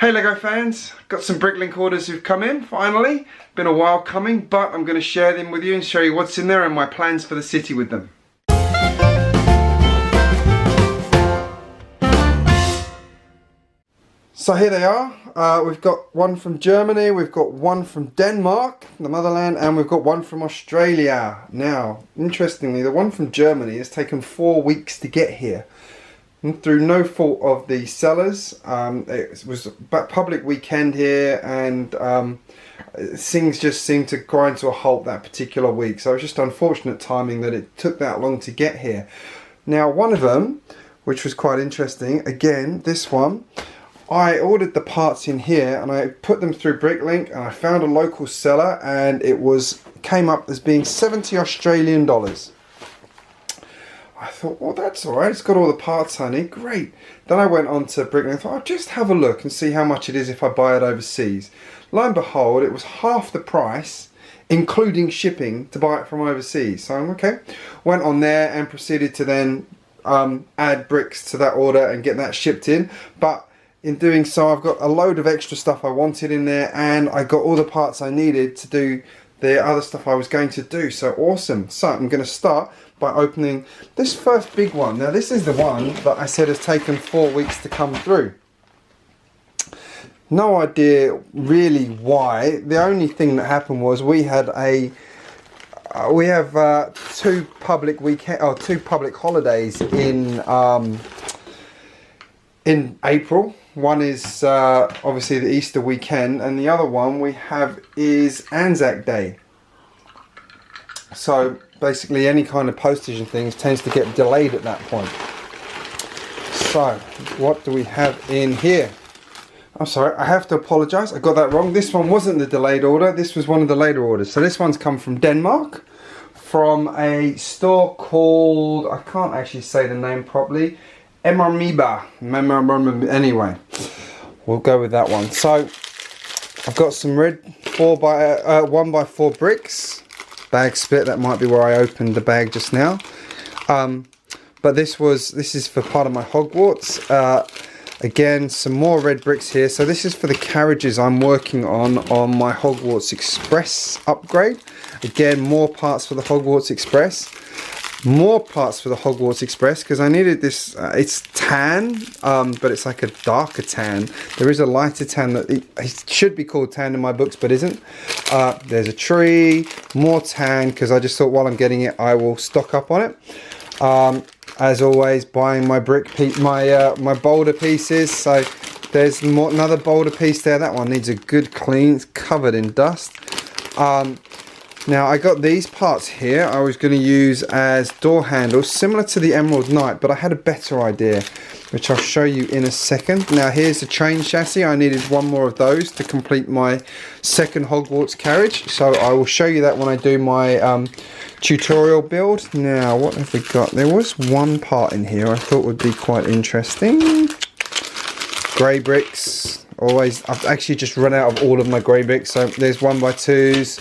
Hey LEGO fans, got some BRICKLINK orders who've come in finally. Been a while coming, but I'm going to share them with you and show you what's in there and my plans for the city with them. So here they are. We've got one from Germany, we've got one from Denmark, the motherland, and we've got one from Australia. Now, interestingly, the one from Germany has taken 4 weeks to get here. Through no fault of the sellers. It was a public weekend here, and things just seemed to grind to a halt that particular week. So it was just unfortunate timing that it took that long to get here. Now, one of them, which was quite interesting, again, this one, I ordered the parts in here and I put them through BRICKLINK, and I found a local seller, and it came up as being 70 Australian dollars. I thought, well, that's alright, it's got all the parts I need, great. Then I went on to BRICKLINK and thought, I'll just have a look and see how much it is if I buy it overseas. Lo and behold, it was half the price, including shipping, to buy it from overseas. So I'm okay. Went on there and proceeded to then add bricks to that order and get that shipped in. But in doing so, I've got a load of extra stuff I wanted in there, and I got all the parts I needed to do the other stuff I was going to do. So awesome. So I'm going to start by opening this first big one. Now this is the one that I said has taken 4 weeks to come through. No idea really why. The only thing that happened was we had two public holidays in April. One is obviously the Easter weekend, and the other one we have is Anzac Day. So basically any kind of postage and things tends to get delayed at that point. So what do we have in here? I'm sorry, I have to apologise, I got that wrong. This one wasn't the delayed order, this was one of the later orders. So this one's come from Denmark, from a store called, I can't actually say the name properly, Emmermiba. Anyway, we'll go with that one. So I've got some red 1x4 bricks. Bag split, that might be where I opened the bag just now. But this is for part of my Hogwarts. Again, some more red bricks here. So this is for the carriages I'm working on my Hogwarts Express upgrade. Again, more parts for the Hogwarts Express. More parts for the Hogwarts Express, because I needed this. It's tan, but it's like a darker tan. There is a lighter tan that it should be called tan in my books, but isn't. There's a tree, more tan, because I just thought while I'm getting it, I will stock up on it. As always, buying my my boulder pieces. So there's another boulder piece there. That one needs a good clean. It's covered in dust. Now I got these parts here I was going to use as door handles, similar to the Emerald Knight, but I had a better idea, which I'll show you in a second. Now here's the train chassis. I needed one more of those to complete my second Hogwarts carriage, so I will show you that when I do my tutorial build. Now what have we got? There was one part in here I thought would be quite interesting. Grey bricks. Always, I've actually just run out of all of my grey bricks, so there's 1x2s,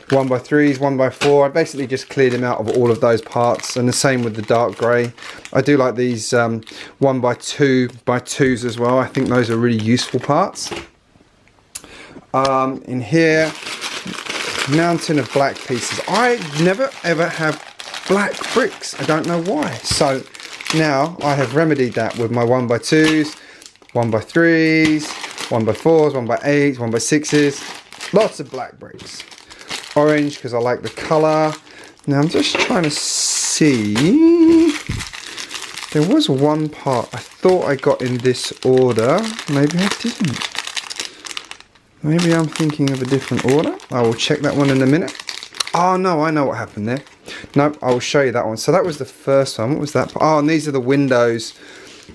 1x3s, 1x4. I basically just cleared them out of all of those parts, and the same with the dark grey. I do like these 1x2s as well. I think those are really useful parts. In here, mountain of black pieces. I never ever have black bricks. I don't know why. So now I have remedied that with my 1x2s, 1x3s, 1x4s, 1x8s, 1x6s. Lots of black bricks. Orange because I like the colour. Now I'm just trying to see. There was one part I thought I got in this order. Maybe I didn't. Maybe I'm thinking of a different order. I will check that one in a minute. Oh no, I know what happened there. Nope, I will show you that one. So that was the first one. What was that? Oh, and these are the windows.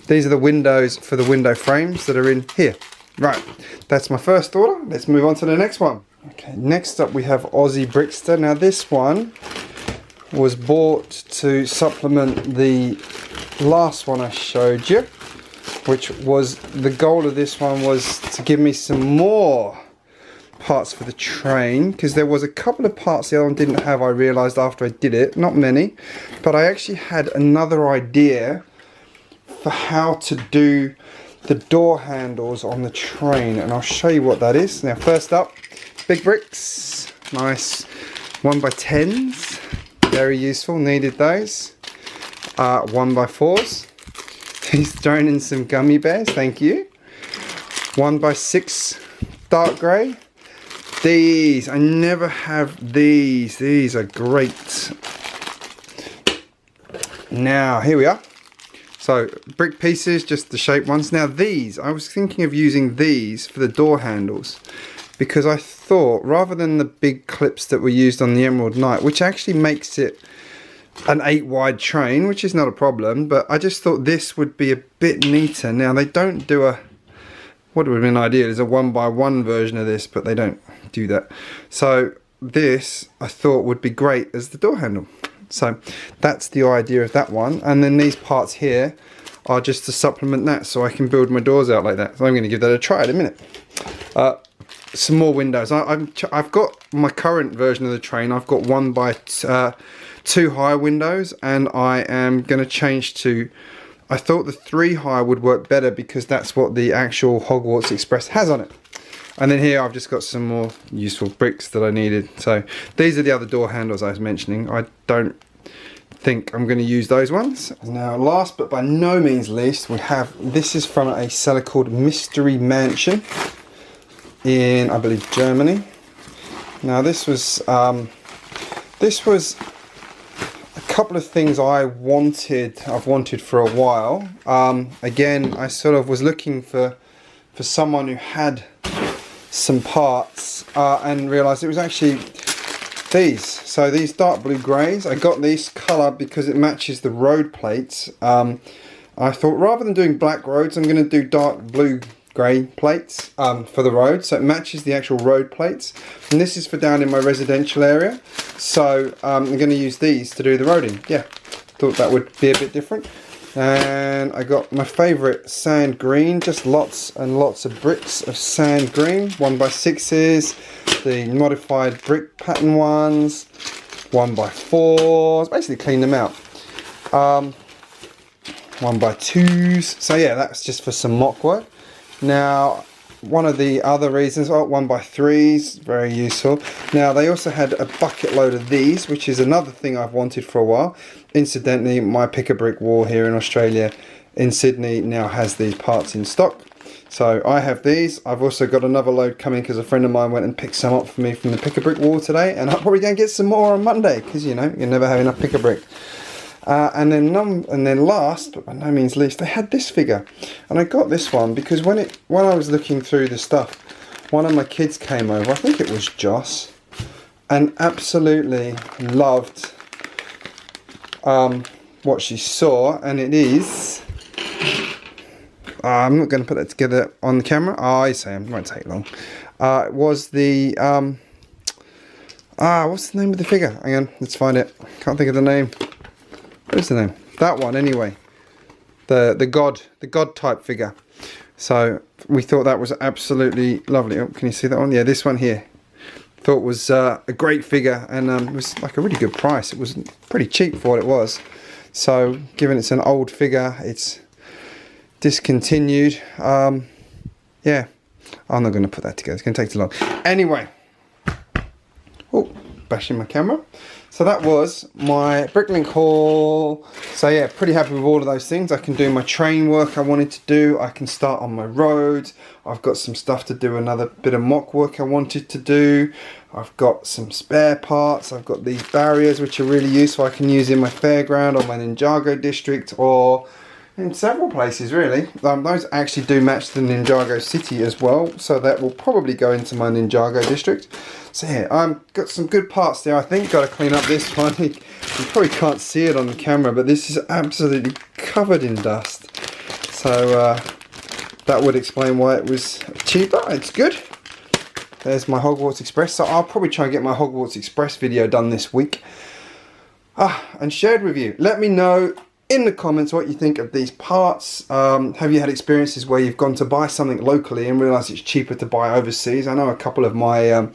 These are the windows for the window frames that are in here. Right, that's my first order. Let's move on to the next one. Okay, next up we have Aussie Brickster. Now this one was bought to supplement the last one I showed you, which was, the goal of this one was to give me some more parts for the train, because there was a couple of parts the other one didn't have. I realised after I did it, not many, but I actually had another idea for how to do the door handles on the train, and I'll show you what that is. Now first up, big bricks, nice 1x10s, very useful, needed those. 1x4s, he's thrown in some gummy bears, thank you. 1x6 dark grey. These, I never have these are great. Now here we are. So brick pieces, just the shaped ones. Now these, I was thinking of using these for the door handles, because I thought rather than the big clips that were used on the Emerald Knight, which actually makes it an 8 wide train, which is not a problem, but I just thought this would be a bit neater. Now they don't do a, what would have been ideal is a 1x1 version of this, but they don't do that. So this I thought would be great as the door handle. So that's the idea of that one, and then these parts here are just to supplement that, so I can build my doors out like that. So I'm going to give that a try in a minute. Some more windows. I've got my current version of the train. I've got 1x2 high windows, and I am going to change to, I thought the 3 high would work better because that's what the actual Hogwarts Express has on it. And then here I've just got some more useful bricks that I needed. So these are the other door handles I was mentioning. I don't think I'm going to use those ones. Now last but by no means least, we have, this is from a seller called Mystery Mansion in, I believe, Germany. Now this was a couple of things I've wanted for a while. Again, I sort of was looking for someone who had some parts and realised it was actually these. So these dark blue greys, I got these colour because it matches the road plates. I thought rather than doing black roads, I'm going to do dark blue grey plates for the road, so it matches the actual road plates. And this is for down in my residential area, so I'm going to use these to do the roading. Yeah, thought that would be a bit different. And I got my favourite sand green, just lots and lots of bricks of sand green, 1x6s, the modified brick pattern ones, 1x4s, basically clean them out. 1x2s, so yeah, that's just for some mock work. Now one of the other reasons, 1x3s, very useful. Now they also had a bucket load of these, which is another thing I've wanted for a while. Incidentally, my pick-a-brick wall here in Australia, in Sydney, now has these parts in stock. So I have these. I've also got another load coming because a friend of mine went and picked some up for me from the pick-a-brick wall today, and I'm probably going to get some more on Monday because, you know, you never have enough pick-a-brick. And then last but by no means least, they had this figure, and I got this one because when I was looking through the stuff, one of my kids came over, I think it was Joss, and absolutely loved what she saw, and it is, I'm not going to put that together on the camera. I say it won't take long. It was the what's the name of the figure? Hang on, let's find it. Can't think of the name. What's the name? That one anyway. The god type figure. So we thought that was absolutely lovely. Oh, can you see that one? Yeah, this one here. Thought was a great figure, and it was like a really good price. It was pretty cheap for what it was. So given it's an old figure, it's discontinued. Yeah, I'm not going to put that together. It's going to take too long. Anyway, oh, bashing my camera. So that was my BRICKLINK haul. So yeah, pretty happy with all of those things. I can do my train work I wanted to do. I can start on my roads. I've got some stuff to do, another bit of mock work I wanted to do. I've got some spare parts. I've got these barriers which are really useful. I can use in my fairground or my Ninjago district or in several places really. Those actually do match the Ninjago city as well, so that will probably go into my Ninjago district. So yeah, I've got some good parts there. I think got to clean up this one. You probably can't see it on the camera, but this is absolutely covered in dust. So that would explain why it was cheaper. It's good. There's my Hogwarts Express. So I'll probably try and get my Hogwarts Express video done this week and shared with you. Let me know in the comments what you think of these parts. Have you had experiences where you've gone to buy something locally and realised it's cheaper to buy overseas? I know a couple of my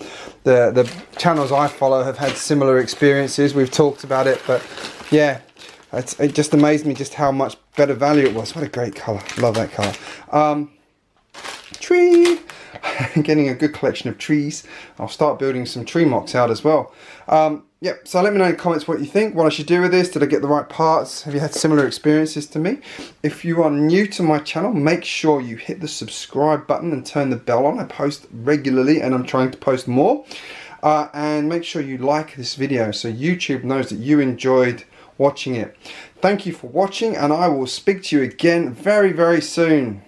the channels I follow have had similar experiences. We've talked about it, but yeah, It just amazed me just how much better value it was. What a great colour. Love that colour. Tree. Getting a good collection of trees. I'll start building some tree mocks out as well. Yep, so let me know in the comments what you think, what I should do with this. Did I get the right parts? Have you had similar experiences to me? If you are new to my channel, make sure you hit the subscribe button and turn the bell on. I post regularly and I'm trying to post more. And make sure you like this video so YouTube knows that you enjoyed watching it. Thank you for watching, and I will speak to you again very, very soon.